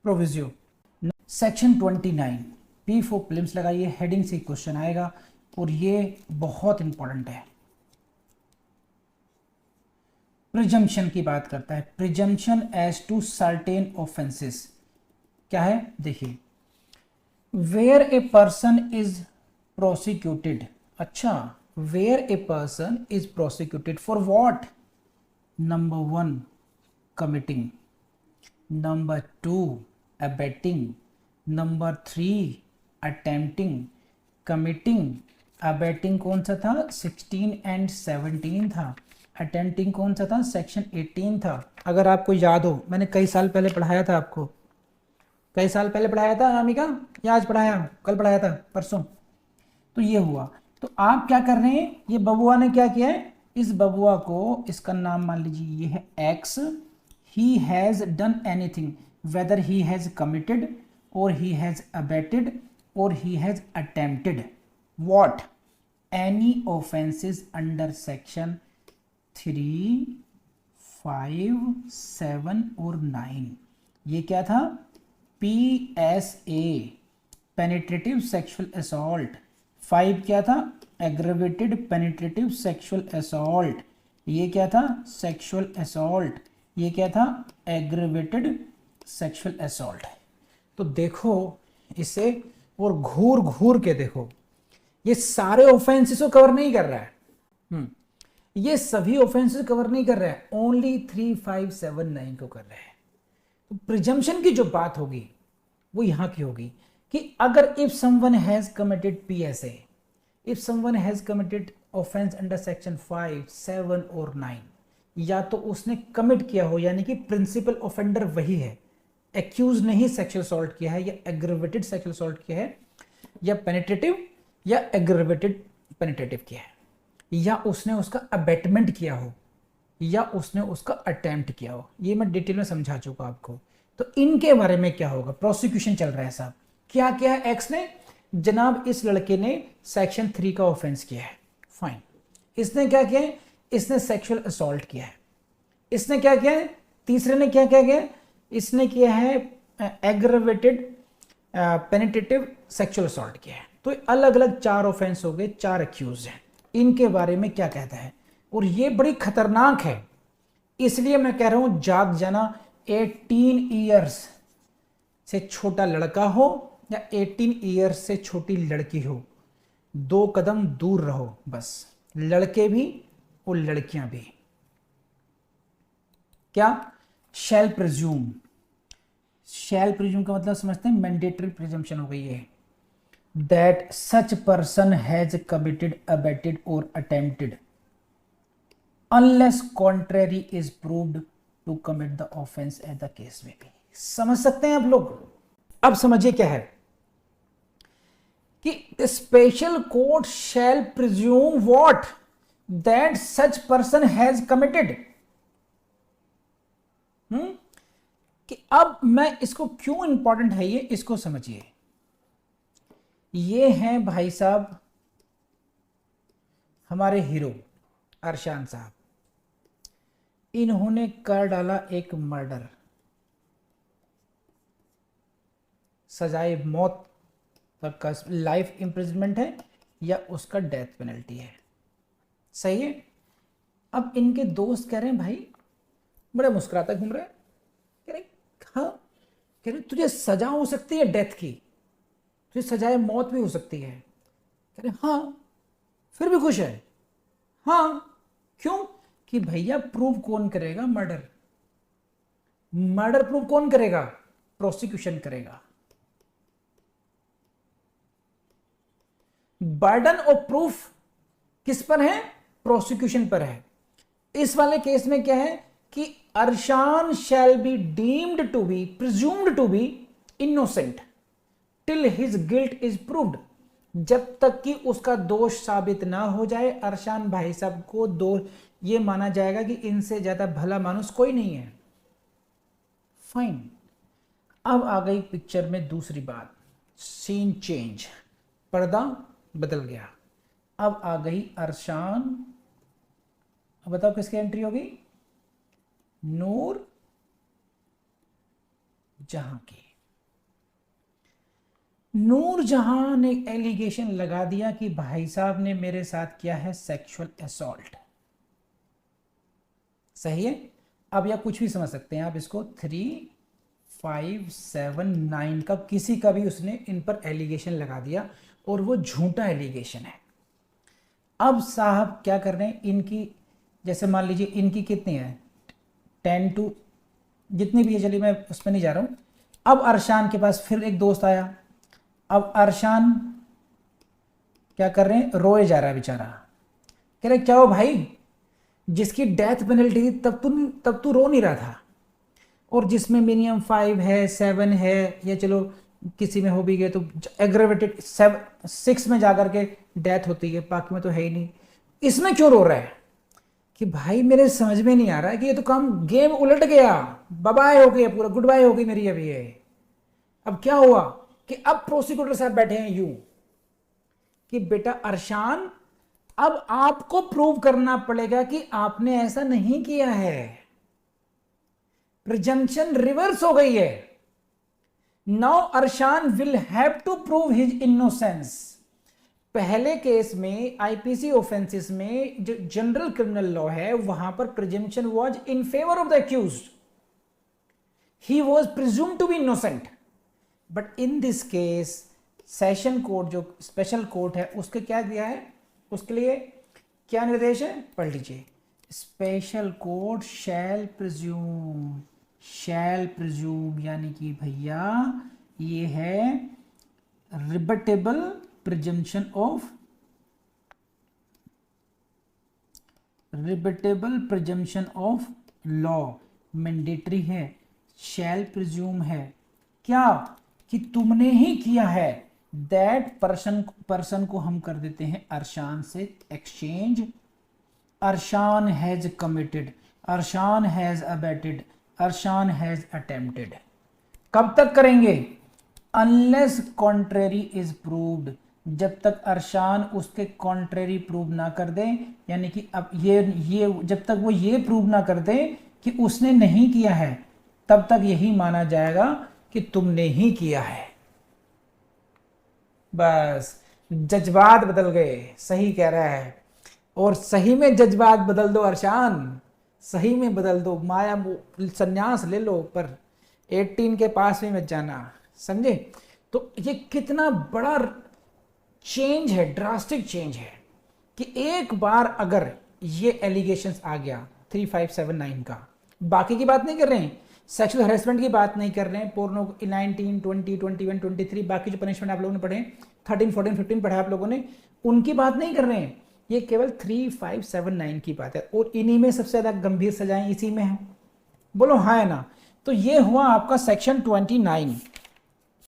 प्रोविजियो। Section 29 P for prelims लगाइए, heading से question आएगा और ये बहुत इंपॉर्टेंट है। प्रिजम्पशन की बात करता है, presumption as to certain offences. क्या है देखिए, where a person is prosecuted, अच्छा where a person is prosecuted for what, number 1 committing, number 2 abetting, number 3 attempting. Committing abetting कौन सा था, 16 एंड 17 था। अटेम्प्टिंग कौन सा था, सेक्शन 18 था। अगर आपको याद हो, मैंने कई साल पहले पढ़ाया था आपको, कई साल पहले पढ़ाया था अनामिका, या आज पढ़ाया, कल पढ़ाया था, परसों। तो ये हुआ। तो आप क्या कर रहे हैं, ये बबुआ ने क्या किया है, इस बबुआ को, इसका नाम मान लीजिए ये है x, he has done anything, whether he has committed or he has abetted or he has attempted what any offenses under section 3, 5, 7 और 9। ये क्या था, PSA penetrative sexual assault। 5 क्या था, aggravated penetrative sexual assault। ये क्या था, sexual assault। ये क्या था, aggravated सेक्सुअल असॉल्ट। तो देखो इसे और घूर घूर के देखो, ये सारे ऑफेंसेस को कवर नहीं कर रहा है, ये सभी ऑफेंसेस कवर नहीं कर रहा है, ओनली 3, 5, 7, 9 को कर रहा है। तो प्रिजम्पशन की जो बात होगी वो यहां की होगी कि अगर if someone has committed PSA, if someone has committed offence under section 5, 7 और 9, या तो उसने कमिट किया हो, यानी कि प्रिंसिपल ऑफेंडर वही है, एक्यूज ने ही सेक्सुअल असॉल्ट किया है या एग्रीवेटेड सेक्सुअल असॉल्ट किया है, या पेनिट्रेटिव या एग्रीवेटेड पेनिट्रेटिव किया है, या उसने उसका अबेटमेंट किया हो, या उसने उसका अटेम्प्ट किया हो। ये मैं डिटेल में समझा चुका आपको। तो इनके बारे में क्या होगा, प्रोसिक्यूशन चल रहा है साहब, क्या क्या है, एक्स ने, जनाब इस लड़के ने सेक्शन 3 का ऑफेंस किया है, फाइन। इसने क्या किया है, इसने सेक्सुअल असॉल्ट किया है। इसने क्या किया है, तीसरे ने क्या क्या किया, इसने किया है एग्रेवेटेड पेनिट्रेटिव सेक्सुअल असॉल्ट किया है। तो अलग अलग 4 ऑफेंस हो गए, 4 एक्यूज हैं। इनके बारे में क्या कहता है, और ये बड़ी खतरनाक है, इसलिए मैं कह रहा हूं जाग जाना। 18 ईयर्स से छोटा लड़का हो या 18 ईयर्स से छोटी लड़की हो, 2 कदम दूर रहो बस, लड़के भी और लड़कियां भी। क्या, शैल प्रिज्यूम, शैल प्रिज्यूम का मतलब समझते हैं, मैंडेटरी प्रिजम्पशन हो गई है, that such person has committed, abetted और attempted unless contrary is proved to commit the offence as the case may be. समझ सकते हैं आप लोग। अब समझिए क्या है कि special court shell presume what, that such person has committed. कि अब मैं इसको क्यों इंपॉर्टेंट है ये, इसको समझिए। ये हैं भाई साहब हमारे हीरो अरशान साहब, इन्होंने कर डाला एक मर्डर, सजाए मौत तक का, लाइफ इंप्रिजनमेंट है या उसका डेथ पेनल्टी है, सही है। अब इनके दोस्त कह रहे हैं, भाई बड़ा मुस्कुराता घूम रहा है, कह रहे हाँ, कह रहे तुझे सजा हो सकती है डेथ की, तुझे सजाए मौत भी हो सकती है। कह रहे हाँ, फिर भी खुश है, हाँ क्यों, कि भैया प्रूव कौन करेगा, मर्डर, मर्डर प्रूव कौन करेगा, प्रोसिक्यूशन करेगा। बर्डन ऑफ प्रूफ किस पर है, प्रोसिक्यूशन पर है। इस वाले केस में क्या है कि Arshan shall be deemed to be, presumed to be innocent till his guilt is proved. जब तक कि उसका दोष साबित ना हो जाए, अरशान भाई साहब को दोष, ये माना जाएगा कि इनसे ज्यादा भला मानुस कोई नहीं है, फाइन। अब आ गई पिक्चर में दूसरी बात, सीन चेंज, पर्दा बदल गया। अब आ गई अरशान, अब बताओ किसकी एंट्री होगी, नूर जहां की। नूरजहां ने एलिगेशन लगा दिया कि भाई साहब ने मेरे साथ किया है सेक्सुअल असॉल्ट। सही है। अब या कुछ भी समझ सकते हैं आप इसको, 3579 का किसी का भी उसने इन पर एलिगेशन लगा दिया और वो झूठा एलिगेशन है। अब साहब क्या कर रहे हैं, इनकी जैसे मान लीजिए इनकी कितनी है 10 टू जितनी भी है, चलिए मैं उस पर नहीं जा रहा हूं। अब अरशान के पास फिर एक दोस्त आया। अब अरशान क्या कर रहे हैं, रोए जा रहा है बेचारा, कह रहे क्या हो भाई, जिसकी डेथ पेनल्टी थी तब तू रो नहीं रहा था, और जिसमें मिनिमम 5 है 7 है, या चलो किसी में हो भी गए तो एग्रेवेटेड 6 में जाकर के डेथ होती है, बाकी में तो है ही नहीं, इसमें क्यों रो रहा है? कि भाई मेरे समझ में नहीं आ रहा है कि ये तो काम गेम उलट गया, बाय हो गया, पूरा गुड बाय हो गई मेरी अभी ये। अब क्या हुआ कि अब प्रोसिक्यूटर साहब बैठे हैं यूं कि बेटा अरशान, अब आपको प्रूव करना पड़ेगा कि आपने ऐसा नहीं किया है, प्रिजम्पशन रिवर्स हो गई है। Now Arshan will have to prove his innocence. पहले केस में आईपीसी ऑफेंसेस में जो जनरल क्रिमिनल लॉ है वहां पर presumption was in favour of the accused, he was presumed to be innocent. But in this case session court जो special court है उसके क्या दिया है, उसके लिए क्या निर्देश है पढ़ लीजिए, स्पेशल कोर्ट शैल प्रिज्यूम, यानी कि भैया ये है rebuttable presumption of law, mandatory है, शैल प्रिज्यूम है क्या कि तुमने ही किया है, दैट पर्सन को हम कर देते हैं अरशान से exchange, Arshan has committed, Arshan has abetted, Arshan has attempted. कब तक करेंगे, अनलेस कॉन्ट्रेरी इज प्रूव्ड, जब तक अरशान उसके कॉन्ट्रेरी प्रूव ना कर दे, यानी कि अब ये जब तक वो ये प्रूव ना कर दे कि उसने नहीं किया है, तब तक यही माना जाएगा कि तुमने ही किया है। बस जज्बात बदल गए, सही कह रहा है, और सही में जज्बात बदल दो अरशान, सही में बदल दो, माया संन्यास ले लो, पर 18 के पास भी मत जाना, समझे? तो ये कितना बड़ा चेंज है, ड्रास्टिक चेंज है कि एक बार अगर ये एलिगेशंस आ गया 3579 का, बाकी की बात नहीं कर रहे हैं, सेक्सुअल हरेसमेंट की बात नहीं कर रहे हैं, पोर्नो 19, 20, 21, 23, बाकी जो पनिशमेंट आप लोगों ने पढ़े 13, 14, 15 पढ़ा आप लोगों ने, उनकी बात नहीं कर रहे हैं, ये केवल 3579 की बात है, और इन्हीं में सबसे ज्यादा गंभीर सजाएं इसी में है, बोलो हाँ है ना? तो ये हुआ आपका सेक्शन 29।